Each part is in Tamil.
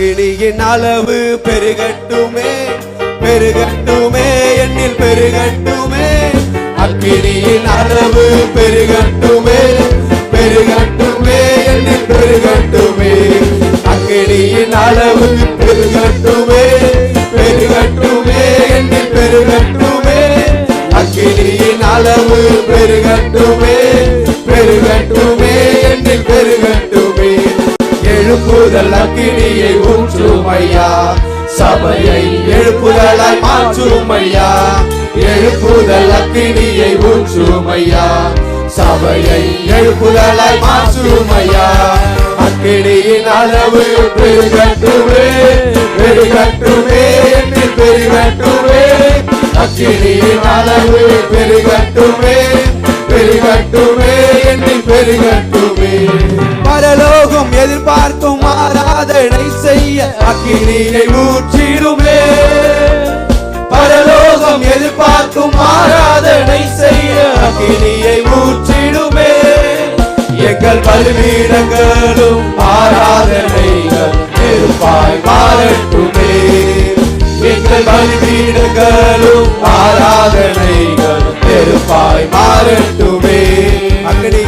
அக்கினியின் அளவு பெருகட்டுமே, பெருகட்டுமே, என்னில் பெருகட்டுமே. அக்கினியின் அளவு பெருகட்டுமே, பெருகட்டுமே, என்னில் பெருகட்டுமே. அக்கினியின் அளவு பெருகட்டுமே, பெருகட்டுமே, என்னில் பெருகட்டுமே. அக்கினியின் அளவு பெருகட்டுமே, பெருகட்டுமே, என்னில் பெருகட்டுமே. எழுப்புதல் அக்கினியை ஊற்றும் ஐயா, சபையை எழுப்புதலாய் மாற்றும் ஐயா. எழுப்புதல் அக்கினியை ஊற்றும் ஐயா, சபையை எழுப்புதலாய் மாற்றும் ஐயா. அக்கினியின் அளவு பெருகட்டுமே, பெருகட்டுமே, என்னில் பெருகட்டுமே. அக்கினியின் அளவு பெருகட்டுமே, பெருகட்டுமே, என்னில் பெருகட்டுமே. பரலோகம் எதிர்பார்க்கும் ஆராதனை செய்ய அக்கினியை ஊற்றிடுமே. பரலோகம் எதிர்பார்க்கும் ஆராதனை செய்ய அக்கினியை ஊற்றிடுமே. எங்கள் பலிபீடங்களும் ஆராதனைகள் நெருப்பாய் மாறட்டுமே. எங்கள் பலிபீடங்களும் ஆராதனைகள் நெருப்பாய் மாறட்டுமே. அக்கினி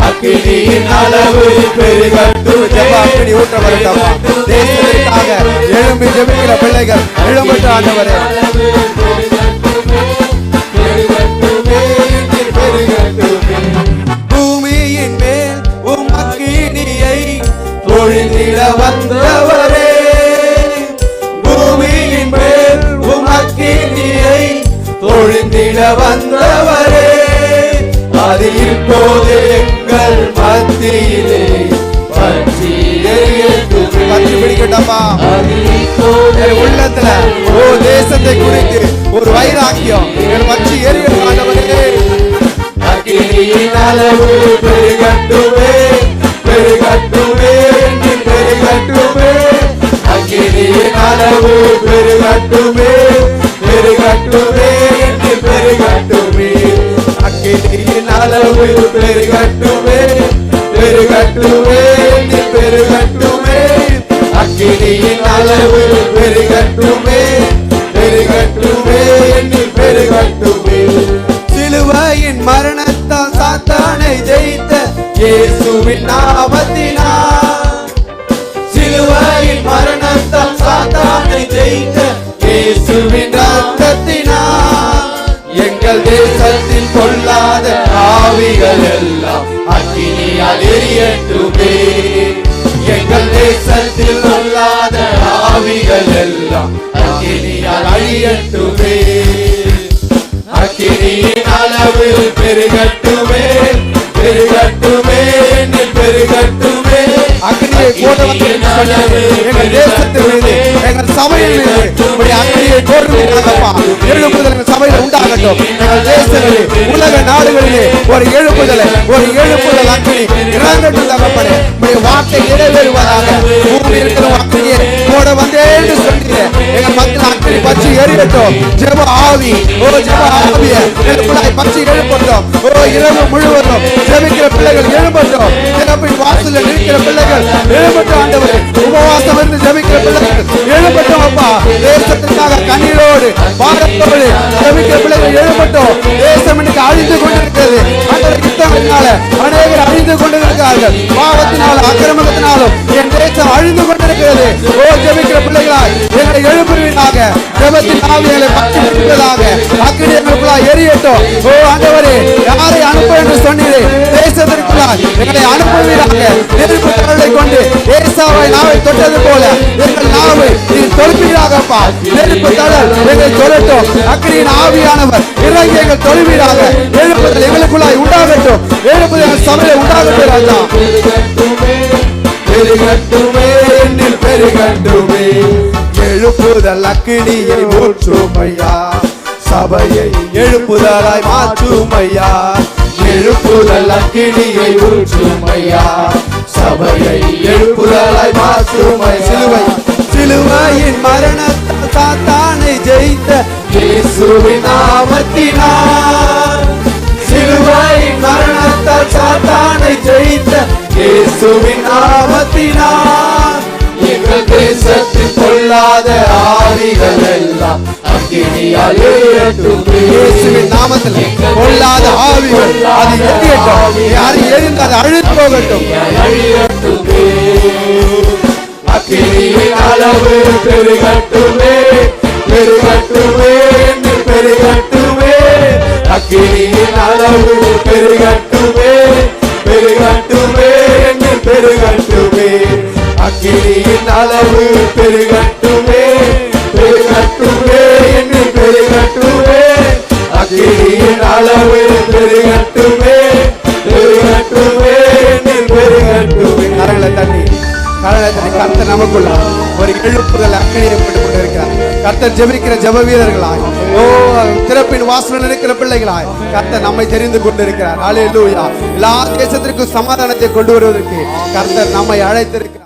அக்கினியின் அளவு பெருகட்டுமே. அக்கினி ஊற்ற வரட்டும். தேசத்திற்காக எழும்பி ஜெபிக்கிற பிள்ளைகள் எழும்பட்ட ஆண்டவரே. பூமியின் மேல் உம் அக்கினியை பொழிந்திட வந்தவரே. பூமியின் மேல் உம் அக்கினியை பொழிந்திட வந்தவரே. அது இப்போது எங்கள் மத்தியிலே பற்றி பிடிக்கட்டமா. உள்ளத்துல ஓ தேசத்தை குறித்து ஒரு வைராக்கியம் பற்றி எரியவரே. அக்கினியின் அளவு பெருகட்டுமே, பெருகட்டுமே, பெருகட்டுமே. அக்கினியின் அளவு பெருகட்டுமே, பெருகட்டுமே, பெருகட்டுமே. அக்கினியின் அளவு பெருகட்டுமே, பெருகட்டுமே, பெருகட்டுமே. அக்கினியின் அளவு பெருகட்டுமே, பெருகட்டுமே, பெருகட்டுமே. சிலுவையின் மரணத்தால் சாத்தானை ஜெயித்த இயேசுவின் நாமத்தினால். சிலுவையின் மரணத்தால் சாத்தானை ஜெயித்த இயேசுவின் ரத்தத்தினால். எங்கள் தேசத்தில் கொள்ளாத ஆவிகள் எல்லாம் அக்கினியால் எரியட்டுமே. எங்கள் தேசத்தில் கொள்ளாத ஆவிகள் எல்லாம் அக்கினியால் அழியட்டுமே. அக்கினியின் அளவு பெருகட்டுமே, பெருகட்டுமே, பெருகட்டுமே. அக்கினியை போட எங்கள் தேசத்தின் மீது, எங்கள் சபையின் மீது அக்கினியை போடுவதற்காகப்பா எழுப்புதல் எங்கள் சபையில் உண்டாகட்டும். எங்கள் தேசங்களில் உலக நாடுகளிலே ஒரு எழுப்புதலை, ஒரு எழுப்புதல் அக்கினி இறங்கட்டும் தகப்பனே. வார்த்தை நிறைவேறுவதாக. பூமி இருக்கிற அக்கினியை போட வந்தேன்னு சொல்கிறேன். எங்கள் மக்கள் அக்கினி பற்றி எரியட்டும். ஜெப ஆவி, ஓ ஜெப ஆவிய எழுப்புதலை பற்றி எழுப்பட்டும். ஓ இரவு முழுவதும் ஜெபிக்கிற பிள்ளைகள் எழுப்பட்டும். திறப்பின் வாசலில் இருக்கிற பிள்ளைகள் எழுப்பட்டும். ஆண்டவரே உபவாசம் இருந்து ஜெபிக்கிற பிள்ளைகள் எழுப்பட்டும். அப்பா தேசத்திற்காக கண்ணீரோடு பாரத்தோடு ஜெபிக்கிற பிள்ளைகள் எழுப்பட்டும். தேசம் இன்னைக்கு அழிந்து கொண்டிருக்கிறது. அந்த யுத்தங்களினால அநேகர் அழிந்து கொண்டிருக்கிறார்கள். பாவத்தினாலும் அக்கிரமத்தினாலும் என் தேசம் அழிந்து கொண்டிருக்கிறது. ஓ ஜெபிக்கிற பிள்ளைகளாய் எங்களை எழுப்புவீராக. ஜெபத்தின் ஆவிகளை பற்றி பிடிப்பதாக. அக்கினி எங்களுக்குள்ளாய் எரியட்டும். ஓ ஆண்டவரே யாரை அனுப்ப என்று சொன்னீரே தேசத்திற்குள்ளாய் எங்களை அனுப்புவீராக. நெருப்பு தழலை கொண்டு ஏசாவை நாவை தொட்டது போல எங்கள் நாவை நீ தொழுவீராகப்பா. நெருப்பு தழல் எங்களை சொல்லட்டும். அக்கினியின் ஆவியானவர் இறங்கி எங்கள் தொழுவீராக. எழுப்புதல் எங்களுக்குள்ளாய் உண்டாகட்டும். எழுப்புதல் எங்கள் சபையை உண்டாகட்டும். ராஜா பெருகட்டுமே, என்னில் பெருகட்டுமே. எழுப்புதல் அக்கினியை ஊற்றும் ஐயா, சபையை எழுப்புதலாய் மாற்றும் ஐயா. எழுப்புதல் அக்கினியை ஊற்றும் ஐயா, சபையை எழுப்புதலாய் மாற்றும் ஐயா. சிலுவையின் மரணத்தால் சாத்தானை ஜெயித்த இயேசுவின் நாமத்தினால். சிலுவையின் மரணத்தால் சாத்தானை ஜெயித்த இயேசுவின் நாமத்தினால். எங்கள் தேசத்தில் பொல்லாத ஆவிகள் எல்லாம் அக்கினியால் எரியட்டுமே. இயேசுவின் நாமத்தில் பொல்லாத ஆவிகள் அது எரியட்டும். யாரும் எரிந்து அது அழிந்து போகட்டும். அழியட்டுமே. அக்கினியின் அளவு பெருகட்டுமே, பெருகட்டுமே, பெருகட்டுமே. அக்கினியின் அளவு பெருகட்டுமே, பெருகட்டுமே, பெருகட்டுமே. அக்கினியின் அளவு பெருகட்டுமே, பெருகட்டுமே, பெருகட்டுமே. அக்கினியின் அளவு பெருகட்டுமே, பெருகட்டுமே, பெருகட்டுமே. கரங்களை தண்ணி கர்த்தர் நமக்குள்ள ஒரு எழுப்புதல் அக்கறையை போட்டுக் கொண்டிருக்கிறார். கர்த்தர் ஜெபிக்கிற ஜெப வீரர்களாய், திறப்பின் வாசலில் இருக்கிற பிள்ளைகளாய் கர்த்தர் நம்மை தெரிந்து கொண்டிருக்கிறார். ஹல்லேலூயா. எல்லா தேசத்திற்கும் சமாதானத்தை கொண்டு வருவதற்கு கர்த்தர் நம்மை அழைத்திருக்கிறார்.